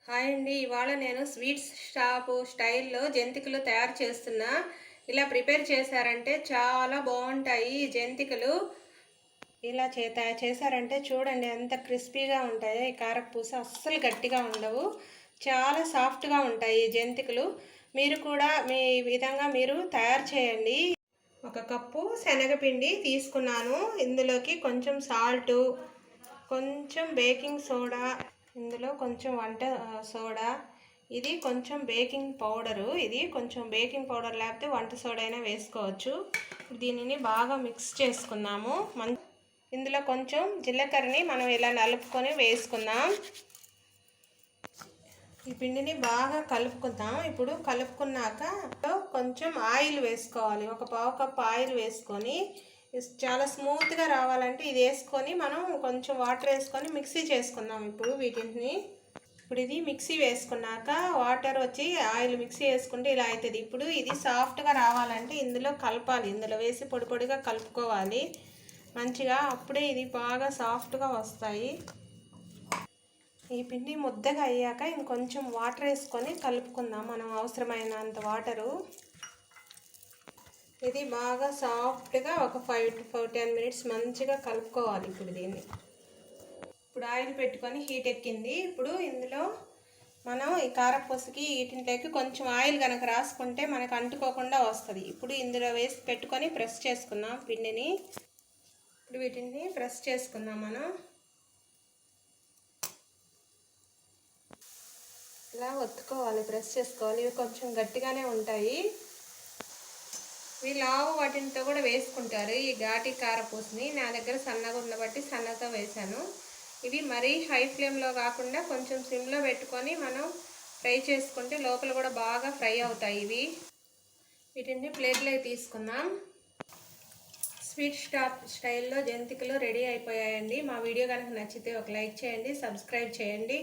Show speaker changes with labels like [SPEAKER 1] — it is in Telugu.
[SPEAKER 1] హాయ్ అండి. ఇవాళ నేను స్వీట్స్ షాపు స్టైల్‌లో జంతికలు తయారు చేస్తున్నా. ఇలా ప్రిపేర్ చేశారంటే చాలా బావుంటాయి ఈ జంతికలు. ఇలా తయారు చేశారంటే చూడండి ఎంత క్రిస్పీగా ఉంటాయో. ఈ కారపూస అస్సలు గట్టిగా ఉండవు. చాలా సాఫ్ట్‌గా ఉంటాయి ఈ జంతికలు. మీరు కూడా మీ విధంగా మీరు తయారు చేయండి. ఒక కప్పు శనగపిండి తీసుకున్నాను. ఇందులోకి కొంచెం సాల్టు, కొంచెం బేకింగ్ సోడా, ఇందులో కొంచెం వంట సోడా, ఇది కొంచెం బేకింగ్ పౌడరు, ఇది కొంచెం బేకింగ్ పౌడర్ లేకపోతే వంట సోడా అయినా వేసుకోవచ్చు. దీనిని బాగా మిక్స్ చేసుకున్నాము. ఇందులో కొంచెం జీలకర్రని మనం ఇలా నలుపుకొని వేసుకుందాం. ఈ పిండిని బాగా కలుపుకుందాం. ఇప్పుడు కలుపుకున్నాక కొంచెం ఆయిల్ వేసుకోవాలి. ఒక పావు కప్పు ఆయిల్ వేసుకొని చాలా స్మూత్గా రావాలంటే ఇది వేసుకొని మనం కొంచెం వాటర్ వేసుకొని మిక్సీ చేసుకుందాం. ఇప్పుడు వీటిని ఇది మిక్సీ వేసుకున్నాక వాటర్ వచ్చి ఆయిల్ మిక్సీ వేసుకుంటే ఇలా అవుతుంది. ఇప్పుడు ఇది సాఫ్ట్గా రావాలంటే ఇందులో కలపాలి. ఇందులో వేసి పొడి పొడిగా కలుపుకోవాలి మంచిగా. అప్పుడే ఇది బాగా సాఫ్ట్గా వస్తాయి. ఈ పిండి ముద్దగా అయ్యాక ఇంకొంచెం వాటర్ వేసుకొని కలుపుకుందాం, మనం అవసరమైనంత వాటరు. ఇది బాగా సాఫ్ట్గా ఒక 5 to 10 minutes మంచిగా కలుపుకోవాలి. ఇప్పుడు దీన్ని ఆయిల్ పెట్టుకొని హీట్ ఎక్కింది. ఇప్పుడు ఇందులో మనం ఈ కారపూసకి వీటిలోకి కొంచెం ఆయిల్ కనుక రాసుకుంటే మనకు అంటుకోకుండా వస్తుంది. ఇప్పుడు ఇందులో వేసి పెట్టుకొని ప్రెస్ చేసుకుందాం పిండిని. ఇప్పుడు వీటిని ప్రెస్ చేసుకుందాం. మనం ఇలా ఒత్తుకోవాలి, ప్రెస్ చేసుకోవాలి. ఇవి కొంచెం గట్టిగానే ఉంటాయి. లావు వాటితో కూడా వేసుకుంటారు ఈ ఘాటి కారపూసని. నా దగ్గర సన్నగా ఉండబట్టి సన్నతో వేసాను. ఇవి మరీ హై ఫ్లేమ్లో కాకుండా కొంచెం సిమ్లో పెట్టుకొని మనం ఫ్రై చేసుకుంటే లోపల కూడా బాగా ఫ్రై అవుతాయి ఇవి. వీటిని ప్లేట్లోకి తీసుకుందాం. స్వీట్ షాప్ స్టైల్లో జంతికలు రెడీ అయిపోయాయండి. మా వీడియో కనుక నచ్చితే ఒక లైక్ చేయండి, సబ్స్క్రైబ్ చేయండి.